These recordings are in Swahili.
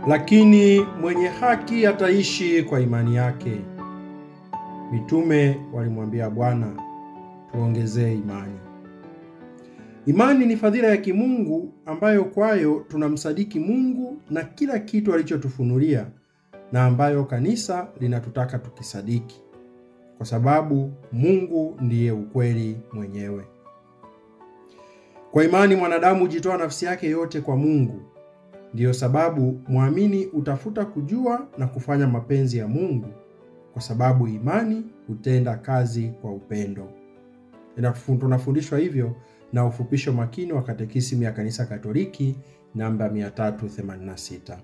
lakini mwenye haki ataishi kwa imani yake. Mitume walimwambia Bwana, tuongezee imani. Imani ni fadhila ya kimungu ambayo kwayo tunamsadiki Mungu na kila kitu alichotufunulia, na ambayo kanisa linatutaka tukisadiki, kwa sababu Mungu ndiye ukweli mwenyewe. Kwa imani mwanadamu hujitoa nafsi yake yote kwa Mungu. Ndiyo sababu muamini utafuta kujua na kufanya mapenzi ya Mungu, kwa sababu imani hutenda kazi kwa upendo. Tunafundishwa hivyo na ufupisho makini wa Katekisimu ya Kanisa Katoliki namba 386.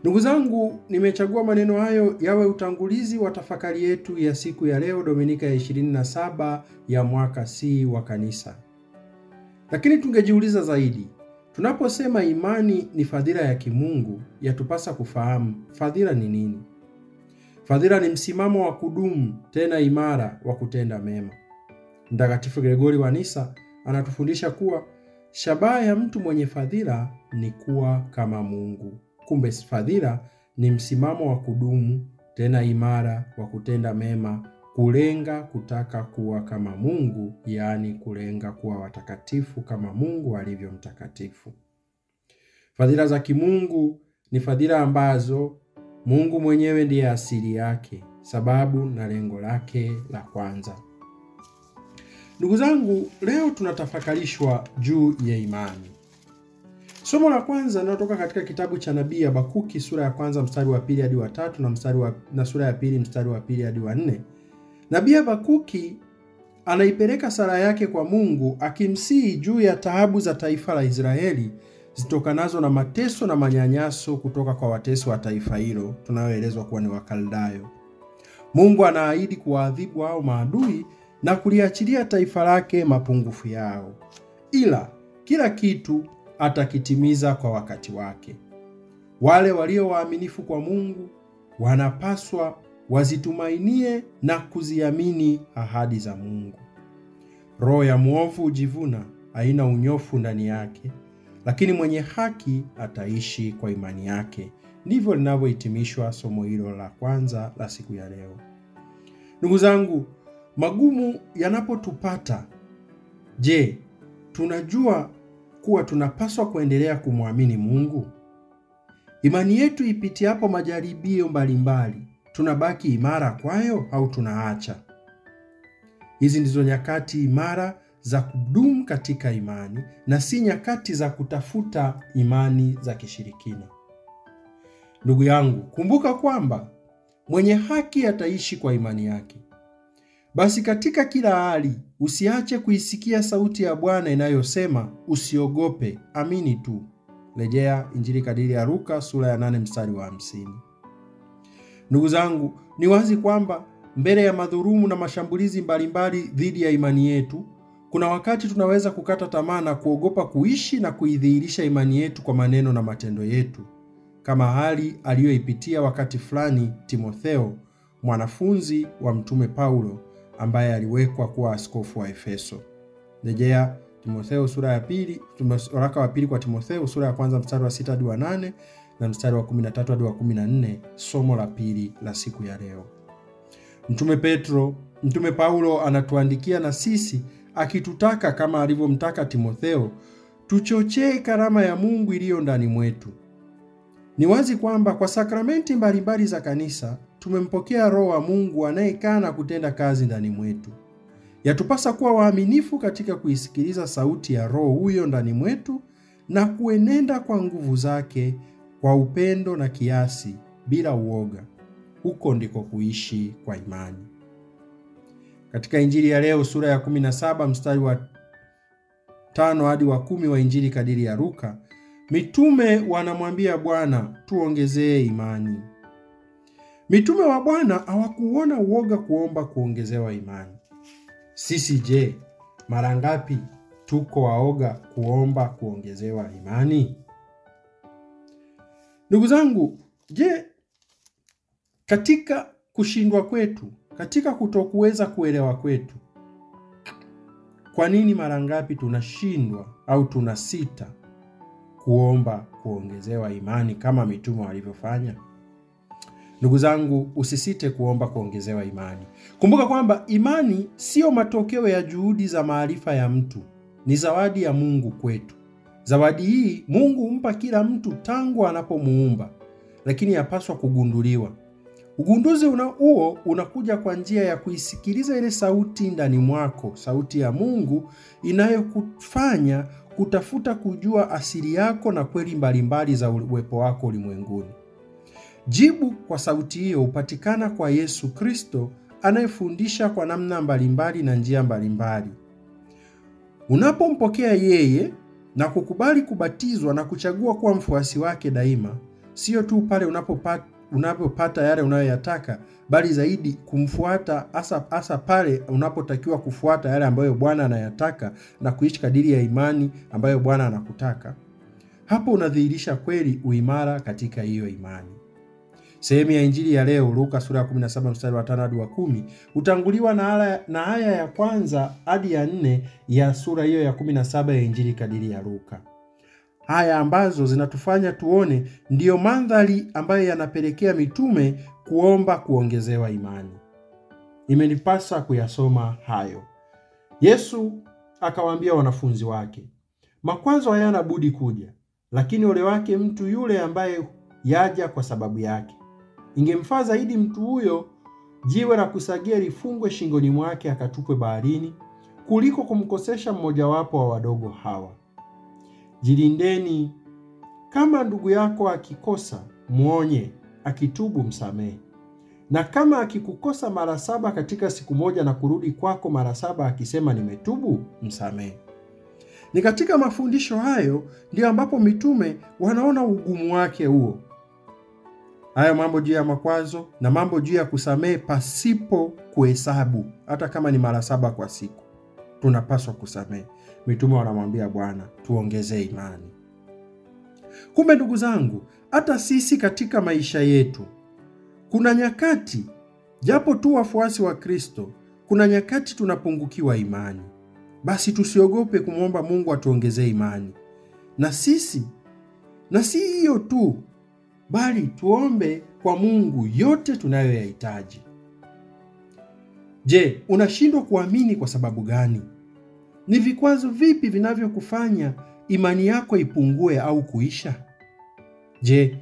Ndugu zangu, nimechagua maneno hayo yawe utangulizi wa tafakari yetu ya siku ya leo, Dominika ya 27 ya mwaka C wa kanisa. Lakini tungejiuliza zaidi, tunaposema imani ni fadhila ya kimungu, yatupasa kufahamu fadhila ni nini? Fadhila ni msimamo wa kudumu tena imara wa kutenda mema. Mtakatifu Gregori wa Nisa anatufundisha kuwa shabaha ya mtu mwenye fadhila ni kuwa kama Mungu. Kumbe fadhila ni msimamo wa kudumu tena imara wa kutenda mema, kulenga kutaka kuwa kama Mungu, yaani kulenga kuwa watakatifu kama Mungu alivyo mtakatifu. Fadhila za kimungu ni fadhila ambazo Mungu mwenyewe ndiye asili yake, sababu na lengo lake la kwanza. Ndugu zangu, leo tunatafakarishwa juu ya imani. Somo la kwanza linatoka katika kitabu cha nabii Habakuki sura ya kwanza mstari wa 2 hadi wa 3 na sura ya 2 mstari wa 2 hadi wa 4. Nabii Habakuki anaipeleka sala yake kwa Mungu akimsihi juu ya taabu za taifa la Israeli zitokanazo na mateso na manyanyaso kutoka kwa watesi wa taifa hilo tunayoelezwa kuwa ni Wakaldayo. Mungu anaahidi kuwaadhibu hao maadui na kuliachilia taifa lake mapungufu yao, ila kila kitu atakitimiza kwa wakati wake. Wale walio waaminifu kwa Mungu wanapaswa wazitumainie na kuziamini ahadi za Mungu. Roho ya muovu hujivuna, haina unyofu ndani yake, lakini mwenye haki ataishi kwa imani yake. Ndivyo linavyohitimishwa somo hilo la kwanza la siku ya leo. Ndugu zangu, magumu yanapotupata, je, tunajua kuwa tunapaswa kuendelea kumwamini Mungu? Imani yetu ipitiapo majaribio mbalimbali, tunabaki imara kwayo au tunaacha? Hizi ndizo nyakati imara za kudumu katika imani na si nyakati za kutafuta imani za kishirikina. Ndugu yangu, kumbuka kwamba mwenye haki ataishi kwa imani yake. Basi katika kila hali usiache kuisikia sauti ya Bwana inayosema, usiogope, amini tu. Rejea Injili kadiri ya Luka sura ya 8 mstari wa 50. Ndugu zangu, ni wazi kwamba mbele ya madhulumu na mashambulizi mbalimbali dhidi ya imani yetu, kuna wakati tunaweza kukata tamaa na kuogopa kuishi na kuidhihirisha imani yetu kwa maneno na matendo yetu, kama hali aliyoipitia wakati fulani Timotheo, mwanafunzi wa Mtume Paulo ambaye aliwekwa kuwa askofu wa Efeso. Rejea Timotheo sura ya 2, waraka wa pili kwa Timotheo sura ya kwanza mstari wa 6 hadi wa 8 na mstari wa 13 hadi wa 14, somo la pili la siku ya leo. Mtume Paulo anatuandikia na sisi akitutaka kama alivyomtaka Timotheo tuchochee karama ya Mungu iliyo ndani mwetu. Ni wazi kwamba kwa sakramenti mbalimbali za kanisa tumempokea Roho wa Mungu anayekaa na kutenda kazi ndani mwetu. Yatupasa kuwa waaminifu katika kuisikiliza sauti ya Roho huyo ndani mwetu na kuenenda kwa nguvu zake kwa upendo na kiasi bila uoga. Huko ndiko kuishi kwa imani. Katika Injili ya leo sura ya 17 mstari wa 5 hadi wa 10 wa Injili kadiri ya Luka, mitume wanamwambia Bwana, tuongezee imani. Mitume wa Bwana hawakuona uoga kuomba kuongezewa imani. Sisi je, mara ngapi tuko waoga kuomba kuongezewa imani? Ndugu zangu, je, katika kushindwa kwetu, katika kutokuweza kuelewa kwetu, kwa nini mara ngapi tunashindwa au tunasita kuomba kuongezewa imani kama mitume walivyofanya? Ndugu zangu, usisite kuomba kuongezewa imani. Kumbuka kwamba imani sio matokeo ya juhudi za maarifa ya mtu, ni zawadi ya Mungu kwetu. Zawadi hii Mungu humpa kila mtu tangu anapomuumba, lakini yapaswa kugunduliwa. Ugunduzi huo unakuja kwa njia ya kuisikiliza ile sauti ndani mwako, sauti ya Mungu inayokufanya kutafuta kujua asili yako na kweli mbalimbali za uwepo wako ulimwenguni. Jibu kwa sauti hiyo hupatikana kwa Yesu Kristo, anayefundisha kwa namna mbalimbali na njia mbalimbali. Unapompokea yeye na kukubali kubatizwa na kuchagua kuwa mfuasi wake daima, sio tu pale unapopata yale unayoyataka, bali zaidi kumfuata, hasa pale unapotakiwa kufuata yale ambayo Bwana anayataka na kuishi kadiri ya imani ambayo Bwana anakutaka. Hapo unadhihirisha kweli uimara katika hiyo imani. Sehemu ya Injili ya leo, Luka sura ya 17 mstari wa 5 hadi wa 10, utanguliwa na aya ya kwanza hadi ya 4 ya sura hiyo ya 17 ya Injili kadiri ya Luka. Haya ambazo zinatufanya tuone ndiyo mandhari ambayo yanapelekea mitume kuomba kuongezewa imani. Imenipasa kuyasoma hayo. Yesu akawaambia wanafunzi wake, makwazo hayana budi kuja, lakini ole wake mtu yule ambaye yaja kwa sababu yake. Ingemfaa zaidi mtu huyo jiwe la kusagia lifungwe shingoni mwake akatupwe baharini, kuliko kumkosesha mmojawapo wa wadogo hawa. Jilindeni, kama ndugu yako akikosa, muonye, akitubu msamehe. Na kama akikukosa mara 7 katika siku moja na kurudi kwako mara 7 akisema nimetubu, msamehe. Ni katika mafundisho hayo ndio ambapo mitume wanaona ugumu wake huo. Hayo mambo juu ya makwazo na mambo juu ya kusamehe pasipo kuhesabu, hata kama ni mara 7 kwa siku, tunapaswa kusamehe. Mitume wanamwambia Bwana, tuongezee imani. Kumbe ndugu zangu, hata sisi katika maisha yetu kuna nyakati, japo tu wafuasi wa Kristo, kuna nyakati tunapungukiwa imani. Basi tusiogope kumwomba Mungu atuongezee imani. Na si hiyo tu, bali tuombe kwa Mungu yote tunayoyahitaji. Je, unashindwa kuamini kwa sababu gani? Ni vikwazo vipi vinavyokufanya imani yako ipungue au kuisha? Je,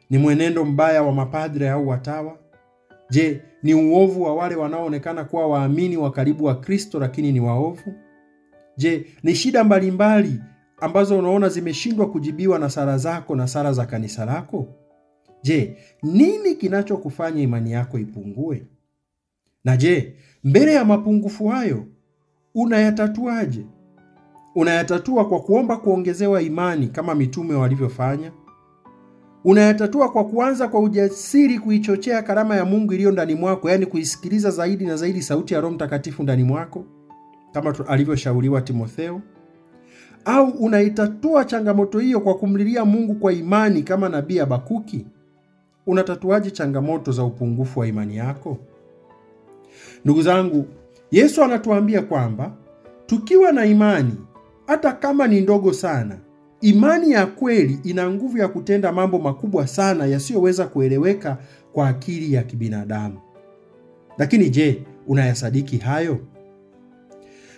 ni mwenendo mbaya wa mapadre au watawa? Je, ni uovu wa wale wanaoonekana kuwa waamini wa karibu wa Kristo lakini ni waovu? Je, ni shida mbalimbali ambazo unaona zimeshindwa kujibiwa na sala zako na sala za kanisa lako? Je, nini kinachokufanya imani yako ipungue? Na je, mbele ya mapungufu hayo unayatatuaje? Unayatatua kwa kuomba kuongezewa imani kama mitume walivyofanya? Unayatatua kwa kuanza kwa ujasiri kuichochea karama ya Mungu iliyo ndani mwako, yani kuisikiliza zaidi na zaidi sauti ya Roho Mtakatifu ndani mwako kama alivyoshauriwa Timotheo? Au unaitatua changamoto hiyo kwa kumlilia Mungu kwa imani kama nabii Habakuki? Unatatuaje changamoto za upungufu wa imani yako? Ndugu zangu, Yesu anatuambia kwamba tukiwa na imani, hata kama ni ndogo sana, imani ya kweli ina nguvu ya kutenda mambo makubwa sana yasiyoweza kueleweka kwa akili ya kibinadamu. Lakini je, unayasadiki hayo?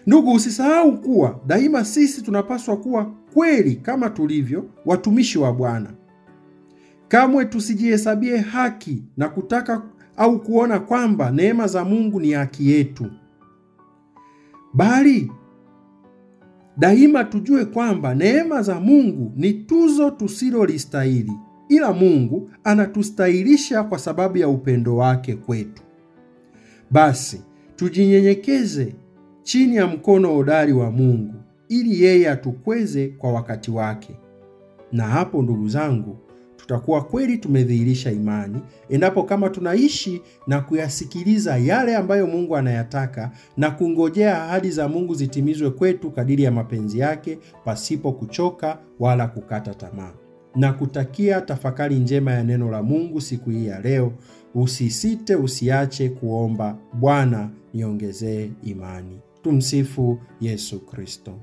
Ndugu, usisahau kuwa daima sisi tunapaswa kuwa kweli kama tulivyo watumishi wa Bwana. Kamwe tusijihesabie haki na kutaka au kuona kwamba neema za Mungu ni haki yetu. Bali daima tujue kwamba neema za Mungu ni tuzo tusilolistahili, ila Mungu anatustahilisha kwa sababu ya upendo wake kwetu. Basi tujinyenyekeze chini ya mkono hodari wa Mungu ili yeye atukweze kwa wakati wake. Na hapo ndugu zangu, tutakuwa kweli tumedhihirisha imani endapo kama tunaishi na kuyasikiliza yale ambayo Mungu anayataka na kungojea ahadi za Mungu zitimizwe kwetu kadiri ya mapenzi yake, pasipo kuchoka wala kukata tamaa. Na kutakia tafakari njema ya neno la Mungu siku hii ya leo. Usisite, usiache kuomba, Bwana niongezee imani. Tumsifu Yesu Kristo.